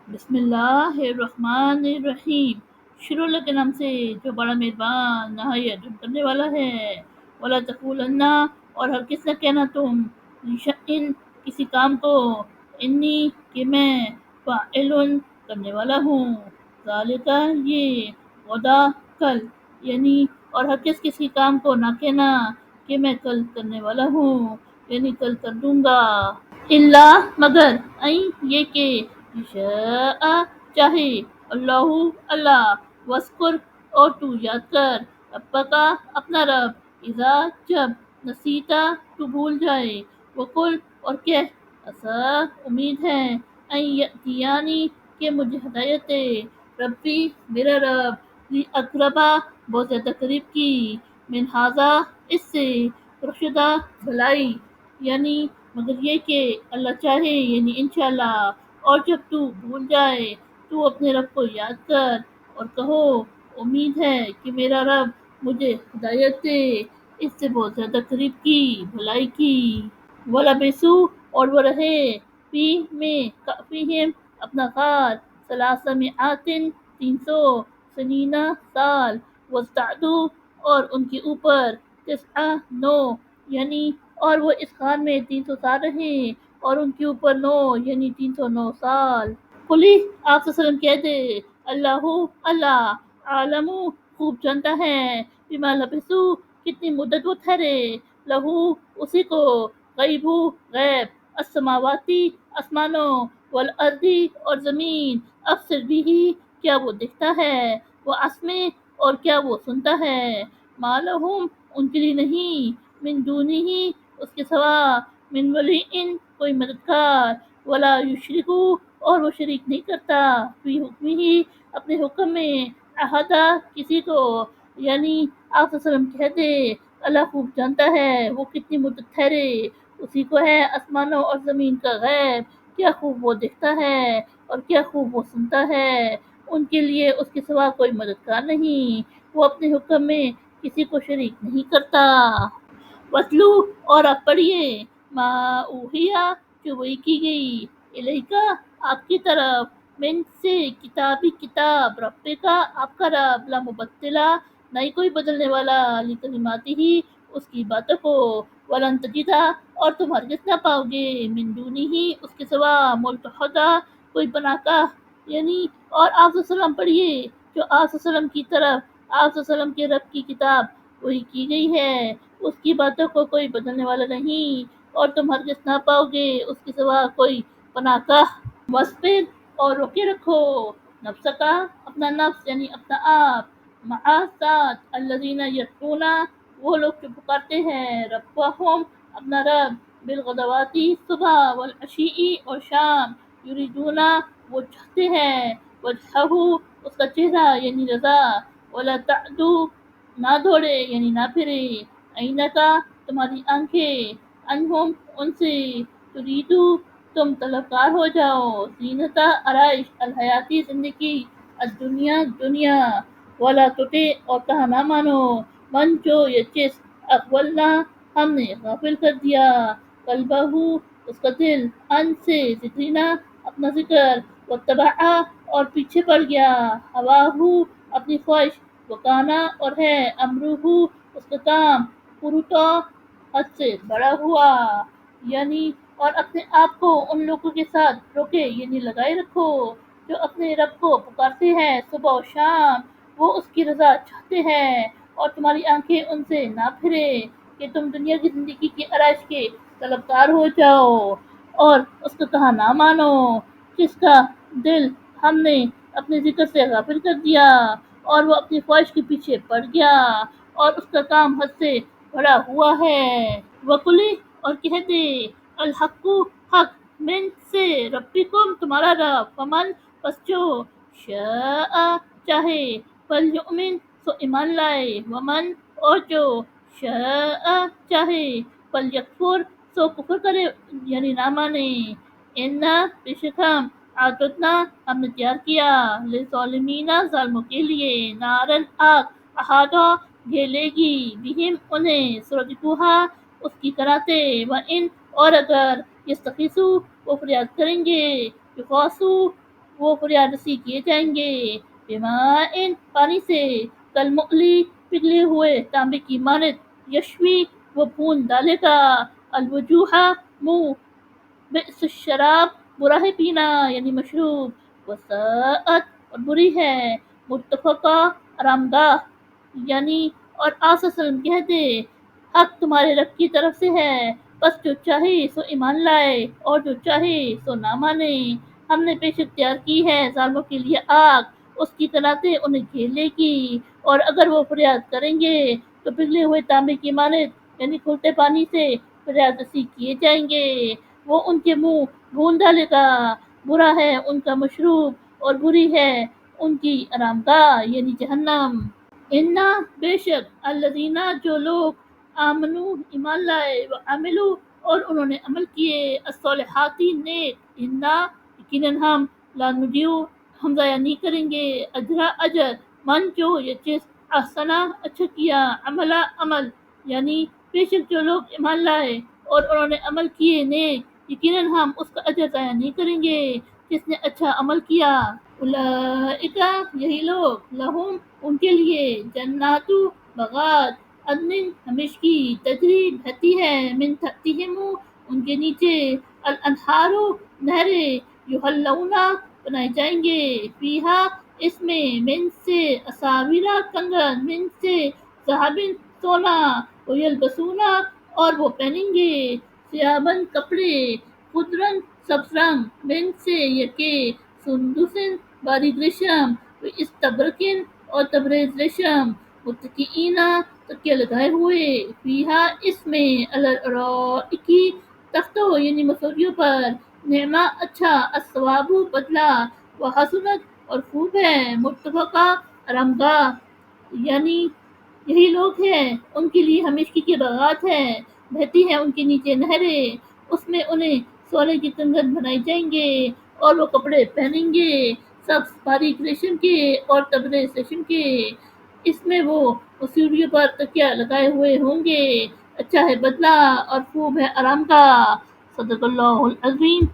بسم اللہ الرحمن الرحیم، شروع اللہ کے نام سے جو بڑا مہربان نہایت رحم کرنے والا ہے۔ ولا تقولن، اور ہرگز نہ کہنا تم، لشیء کسی کام کو، انی کہ میں، فاعل کرنے والا ہوں، ذالک یہ، غدا کل، یعنی اور ہرگز کسی کام کو نہ کہنا کہ میں کل کرنے والا ہوں، یعنی کل کر دوں گا۔ اللہ مگر، یہ کہ یشاء چاہے، اللہ اللہ، وذکر اور تو یاد کر، ربک اپنا رب، اذا جب، نسیتا تو بھول جائے، وقل اور کہہ، عسیٰ امید ہے، ان یأتینی کہ مجھے ہدایت دے، ربی میرا رب، لی اقربا بہت زیادہ قریب کی، من ھذا اس سے، رشدا بھلائی، یعنی مگر یہ کہ اللہ چاہے، یعنی انشاءاللہ، اور جب تو بھول جائے تو اپنے رب کو یاد کر اور کہو، امید ہے کہ میرا رب مجھے ہدایت دے، اس سے بہت زیادہ قریب کی، بھلائی کی۔ وَلَبِثُوا اور وہ رہے، فی میں، کہفہم اپنا غار، ثلاثمائۃ 300 سنین سال، وازدادوا اور ان کے اوپر، تسعہ 9، یعنی اور وہ اس غار میں 300 سال رہے اور ان کے اوپر 9، یعنی 309 سال۔ قلی آپ صلی اللہ علیہ وسلم کہہ دے، اللہ اللہ، عالم خوب جانتا ہے، بما لبثوا کتنی مدت وہ ٹھہرے، لہو اسی کو، غیب غیب، السماواتی آسمانوں، والارضی اور زمین، ابصر بھی کیا وہ دیکھتا ہے، وہ اسمع اور کیا وہ سنتا ہے، ما لہم ان کے لیے نہیں، من دونہ اس کے سوا، من ولی کوئی مددگار، ولا یشرک اور وہ شریک نہیں کرتا، فی حکمہ اپنے حکم میں، احدا کسی کو، یعنی آپ صلی اللہ علیہ وسلم کہہ دے، اللہ خوب جانتا ہے وہ کتنی مدت ٹھہرے، اسی کو ہے آسمانوں اور زمین کا غیب، کیا خوب وہ دیکھتا ہے اور کیا خوب وہ سنتا ہے، ان کے لیے اس کے سوا کوئی مددگار نہیں، وہ اپنے حکم میں کسی کو شریک نہیں کرتا۔ وَاتْلُو اور آپ پڑھیے، ما اوحیا جو وحی کی گئی، الیکا آپ کی طرف، من سے کتابی کتاب، ربے کا آپ کا رب، لا مبدلا نہیں کوئی بدلنے والا، لکلماتی ہی اس کی باتوں کو، ولن تجدا اور تم ہرگز نہ پاؤ گے، من دونی ہی اس کے سوا، ملتحدا کوئی پناہ گاہ، یعنی اور آپ صلی اللہ علیہ وسلم پڑھیے، جو آپ صلی اللہ علیہ وسلم کی طرف، آپ صلی اللہ علیہ وسلم کے رب کی کتاب وہی کی گئی ہے، اس کی باتوں کو کوئی بدلنے والا نہیں، اور تم ہرگز نہ پاؤ گے اس کے سوا کوئی پناہ گاہ۔ وَاصْبِرْ اور روکے رکھو، نفس کا اپنا نفس، یعنی اپنا آپ، مع ساتھ، الذین یدعون وہ لوگ جو پکارتے ہیں، ربہم اپنا رب، بالغدواتی صبح، والعشی اور شام، یریدون وہ چاہتے ہیں، وجہہ اس کا چہرہ، یعنی رضا، ولا تعدو نہ دوڑے، یعنی نہ پھرے، عینکا تمہاری آنکھیں، انہم ان سے، تریدو تم طلبگار ہو جاؤ، زینت آرائش، الحیاتی زندگی، الدنیا دنیا، ولا تطع اور کہا نہ مانو، من جو یہ چیز، اغولنا ہم نے غافل کر دیا، قلبہ اس کا دل، ان سے ذکرنا اپنا ذکر، واتبع اور پیچھے پڑ گیا، ہواہ اپنی خواہش، وکانا اور ہے، امرہ اس کا کام، فرطا حد سے بڑا ہوا، یعنی اور اپنے آپ کو ان لوگوں کے ساتھ روکے، یعنی لگائے رکھو، جو اپنے رب کو پکارتے ہیں صبح و شام، وہ اس کی رضا چاہتے ہیں، اور تمہاری آنکھیں ان سے نہ پھرے کہ تم دنیا کی زندگی کی آرائش کے طلبگار ہو جاؤ، اور اس کا کہا نہ مانو، جس کا دل ہم نے اپنے ذکر سے غافل کر دیا، اور وہ اپنی خواہش کے پیچھے پڑ گیا، اور اس کا کام حد سے بڑا ہوا ہے۔ وَقُلِ اور کہہ دے، الحق حق، من سے، ربکم تمہارا رب، فمن پس جو، شاء چاہے، فلیؤمن سو ایمان لائے، ومن اور جو، شاء چاہے، فلیکفر سو کفر کرے، یعنی نہ مانے، انا بے شک ہم نے تیار کیا، للظالمین ظالموں کے لیے، نارن آگ، احاطہ گھیر لے گی، بہم انہیں، سرادقوہا اس کی کراتے، وَإِن اور اگر، یستغیثوا وہ فریاد کریں گے، یغاثوا وہ فریاد رسی کیے جائیں گے، بمائن پانی سے، کلمعلی پگھلے ہوئے تانبے کی مانند، یشوی وہ بھون ڈالے گا، الوجوہ منہ، بئس الشراب برا ہے پینا یعنی مشروب، وساعت اور بری ہے، متفقہ آرام گاہ یعنی، اور آس وسلم کہہ دے حق تمہارے رب کی طرف سے ہے، بس جو چاہے سو ایمان لائے اور جو چاہے سو نہ مانے، ہم نے پیش اختیار کی ہے ظالموں کے لیے آگ، اس کی طرح انہیں گھیر لے گی، اور اگر وہ فریاد کریں گے تو پگھلے ہوئے تانبے کی مانند یعنی کھولتے پانی سے فریاد رسی کیے جائیں گے، وہ ان کے منہ بھون ڈالے گا، برا ہے ان کا مشروب اور بری ہے ان کی آرام گاہ یعنی جہنم۔ انا بے شک الذین جو لوگ آمنو ایمان لائے، وعملو اور انہوں نے عمل کیے، الصالحاتی نیک، انا یقیناً ہم لا نضیع ہم ضائع نہیں کریں گے، اجر من جو یہ چیز احسنہ اچھا کیا، عملہ عمل یعنی بے شک جو لوگ ایمان لائے اور انہوں نے عمل کیے نیک، یقیناً ہم اس کا اجر ضائع نہیں کریں گے جس نے اچھا عمل کیا، اولئک یہی لوگ، لہم ان کے لیے، جنات باغات، عدن ہمیشگی، تجری بہتی ہے، من تحتہم ان کے نیچے، الانہار نہریں، یحلون بنائے جائیں گے، فیہا اس میں، من سے، اساورا کنگن، من سے، ذہب سونا، ویلبسون اور وہ پہنیں گے، ثیابن کپڑے، خضرن سبز رنگ، من سے یکے، سندسن باریک ریشم، استبرقن اور تبریز ریشم، متکئین تکیہ لگائے ہوئے، فیہا اس میں، علی الارائک تختوں یعنی مسوریوں پر، نعما اچھا، الثواب بدلہ، وحسنت اور خوب ہے، مرتفقہ آرام گاہ یعنی یہی لوگ ہیں ان کے لیے ہمیشگی کے باغات ہیں، بہتی ہیں ان کے نیچے نہریں، اس میں انہیں سونے کے کنگن بنائے جائیں گے اور وہ کپڑے پہنیں گے، سبز باریک ریشم کے اور تبریز ریشم کے، اس میں وہ مسوریوں پر تکیہ لگائے ہوئے ہوں گے، اچھا ہے بدلہ اور خوب ہے آرام گاہ۔ صدق اللہ العظیم۔